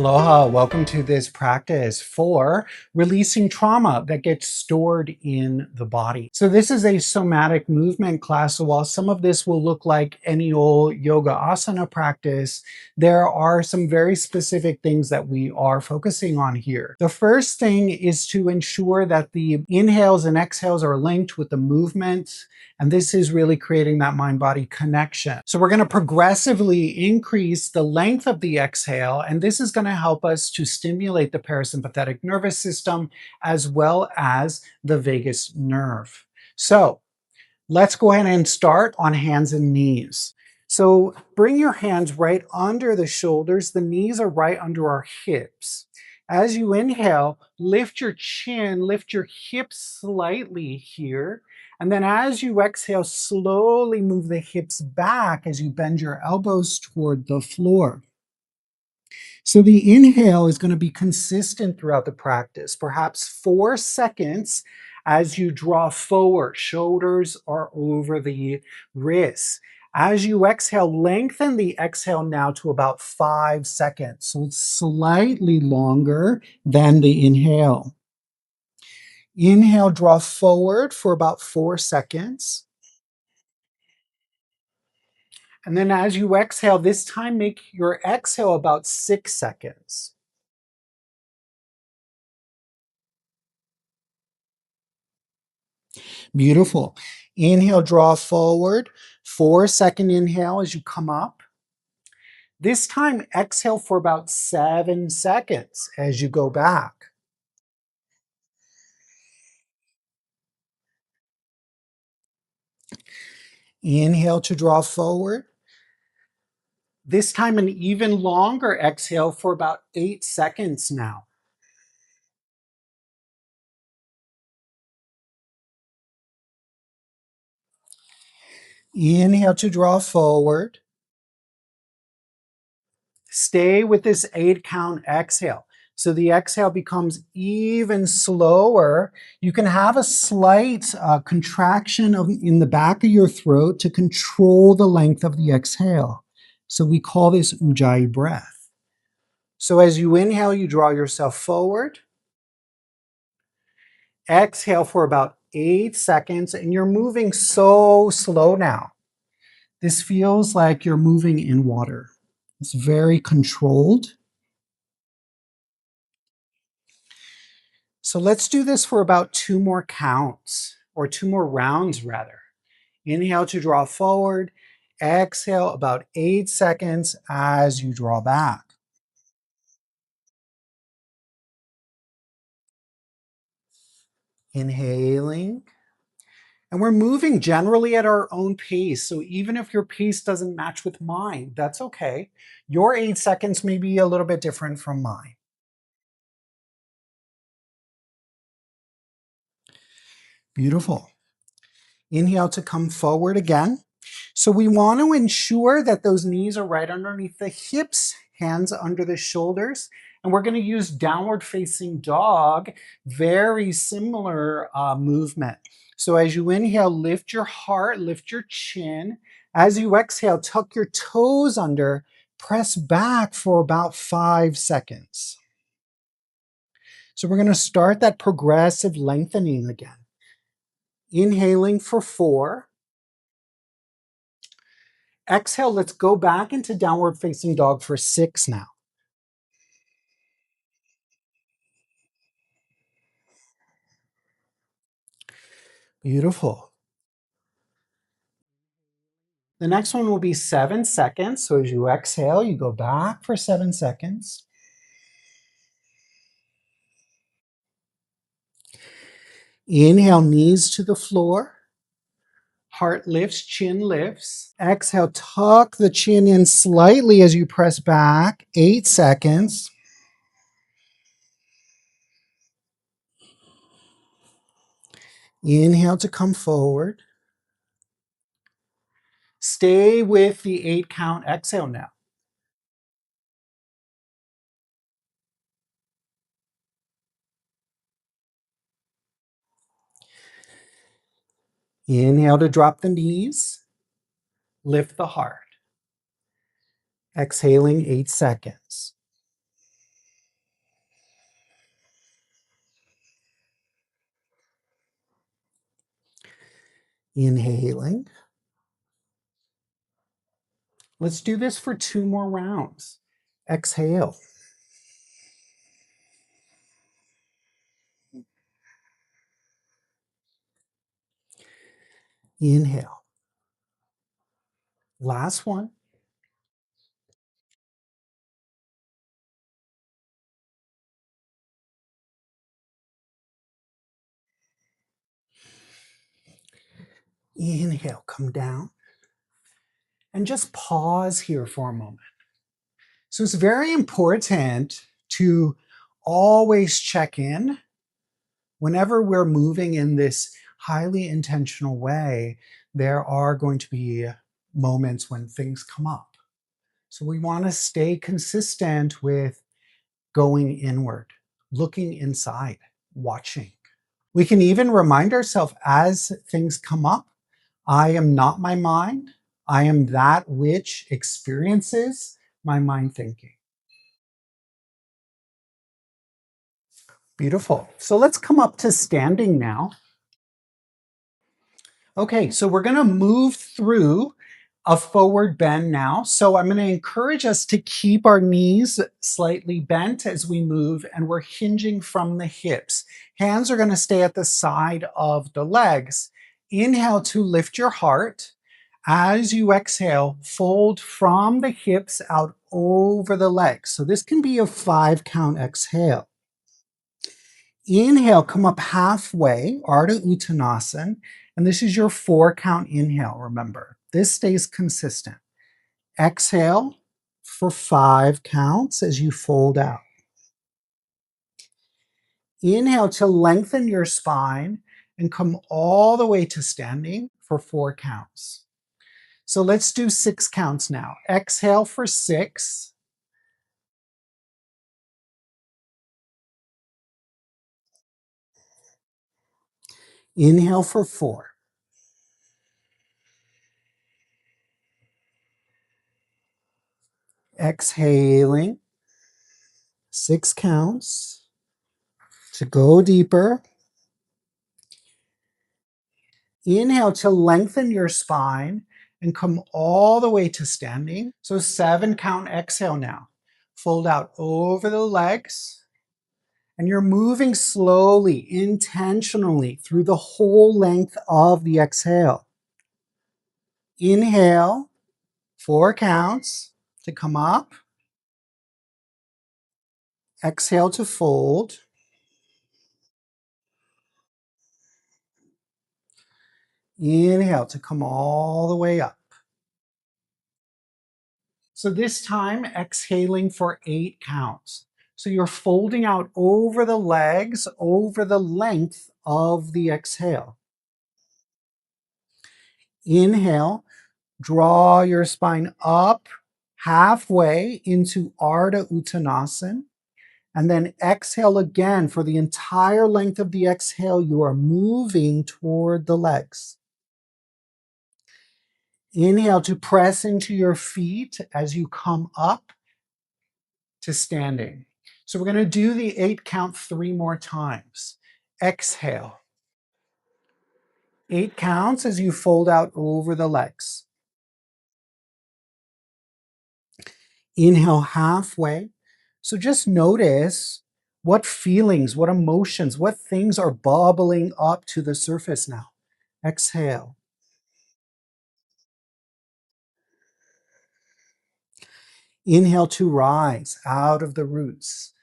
Aloha, welcome to this practice for releasing trauma that gets stored in the body. So this is a somatic movement class. So while some of this will look like any old yoga asana practice, there are some very specific things that we are focusing on here. The first thing is to ensure that the inhales and exhales are linked with the movement. And this is really creating that mind-body connection. So we're going to progressively increase the length of the exhale, and this is going to help us to stimulate the parasympathetic nervous system as well as the vagus nerve. So let's go ahead and start on hands and knees. So bring your hands right under the shoulders. The knees are right under our hips. As you inhale, lift your chin, lift your hips slightly here. And then as you exhale, slowly move the hips back as you bend your elbows toward the floor. So the inhale is going to be consistent throughout the practice, perhaps 4 seconds as you draw forward. Shoulders are over the wrists. As you exhale, lengthen the exhale now to about 5 seconds. So it's slightly longer than the inhale. Inhale, draw forward for about 4 seconds. And then as you exhale, this time make your exhale about 6 seconds. Beautiful. Inhale, draw forward. 4-second inhale as you come up. This time, exhale for about 7 seconds as you go back. Inhale to draw forward. This time, an even longer exhale for about 8 seconds now. Inhale to draw forward. Stay with this 8-count exhale. So the exhale becomes even slower. You can have a slight contraction in the back of your throat to control the length of the exhale. So we call this ujjayi breath. So as you inhale, you draw yourself forward. Exhale for about 8 seconds, and you're moving so slow now. This feels like you're moving in water. It's very controlled. So let's do this for about 2 more counts, or 2 more rounds rather. Inhale to draw forward. Exhale about 8 seconds as you draw back. Inhaling. And we're moving generally at our own pace. So even if your pace doesn't match with mine, that's okay. Your 8 seconds may be a little bit different from mine. Beautiful. Inhale to come forward again. So we want to ensure that those knees are right underneath the hips, hands under the shoulders. And we're going to use downward facing dog, very similar movement. So as you inhale, lift your heart, lift your chin. As you exhale, tuck your toes under, press back for about 5 seconds. So we're going to start that progressive lengthening again. Inhaling for 4. Exhale, let's go back into downward facing dog for 6 now. Beautiful. The next one will be 7 seconds. So as you exhale, you go back for 7 seconds. Inhale, knees to the floor. Heart lifts, chin lifts. Exhale, tuck the chin in slightly as you press back. 8 seconds. Inhale to come forward. Stay with the 8-count exhale now. Inhale to drop the knees. Lift the heart. Exhaling 8 seconds. Inhaling. Let's do this for 2 more rounds. Exhale. Inhale. Last one. Inhale, come down. And just pause here for a moment. So it's very important to always check in whenever we're moving in this highly intentional way. There are going to be moments when things come up. So we want to stay consistent with going inward, looking inside, watching. We can even remind ourselves as things come up, I am not my mind. I am that which experiences my mind thinking. Beautiful. So let's come up to standing now. Okay, so we're going to move through a forward bend now. So I'm going to encourage us to keep our knees slightly bent as we move, and we're hinging from the hips. Hands are going to stay at the side of the legs. Inhale to lift your heart. As you exhale, fold from the hips out over the legs. So this can be a 5-count exhale. Inhale, come up halfway, Ardha Uttanasana, and this is your 4-count inhale, remember. This stays consistent. Exhale for 5 counts as you fold out. Inhale to lengthen your spine and come all the way to standing for 4 counts. So let's do 6 counts now. Exhale for 6. Inhale for 4. Exhaling. 6 counts to go deeper. Inhale to lengthen your spine and come all the way to standing. So 7-count exhale now. Fold out over the legs. And you're moving slowly, intentionally through the whole length of the exhale. Inhale, 4 counts to come up. Exhale to fold. Inhale to come all the way up. So this time, exhaling for 8 counts. So you're folding out over the legs, over the length of the exhale. Inhale, draw your spine up halfway into Ardha Uttanasana. And then exhale again. For the entire length of the exhale, you are moving toward the legs. Inhale to press into your feet as you come up to standing. So we're going to do the 8 count 3 more times. Exhale. 8 counts as you fold out over the legs. Inhale halfway. So just notice what feelings, what emotions, what things are bubbling up to the surface now. Exhale. Inhale to rise out of the roots,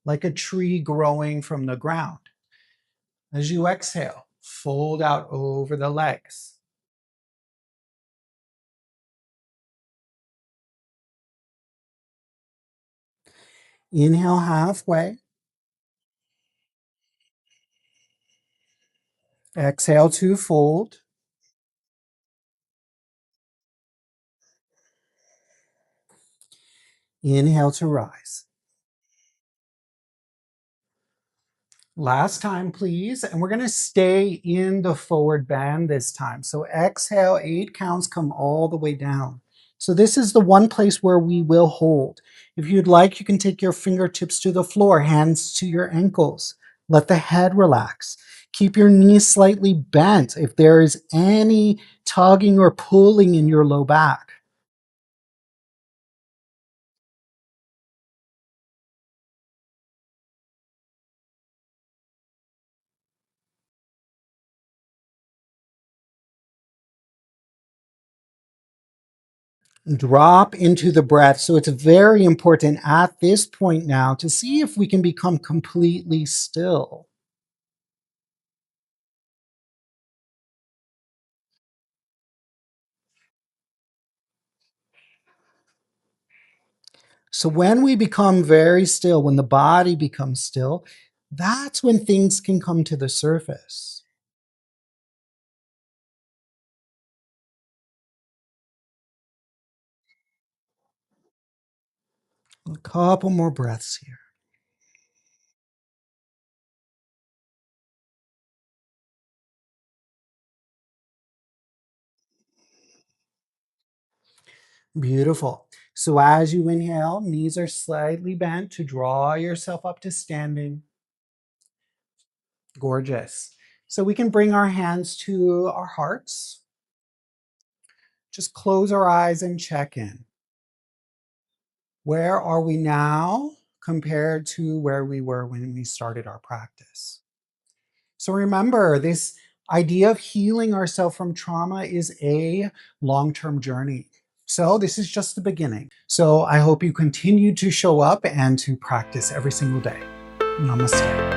like a tree growing from the ground. As you exhale, fold out over the legs. Inhale halfway. Exhale to fold. Inhale to rise. Last time, please. And we're going to stay in the forward bend this time. So exhale, 8 counts, come all the way down. So this is the one place where we will hold. If you'd like, you can take your fingertips to the floor, hands to your ankles. Let the head relax. Keep your knees slightly bent if there is any tugging or pulling in your low back. Drop into the breath. So it's very important at this point now to see if we can become completely still. So when we become very still, when the body becomes still, that's when things can come to the surface. A couple more breaths here. Beautiful. So as you inhale, knees are slightly bent to draw yourself up to standing. Gorgeous. So we can bring our hands to our hearts. Just close our eyes and check in. Where are we now compared to where we were when we started our practice? So remember, this idea of healing ourselves from trauma is a long-term journey. So this is just the beginning. So I hope you continue to show up and to practice every single day. Namaste.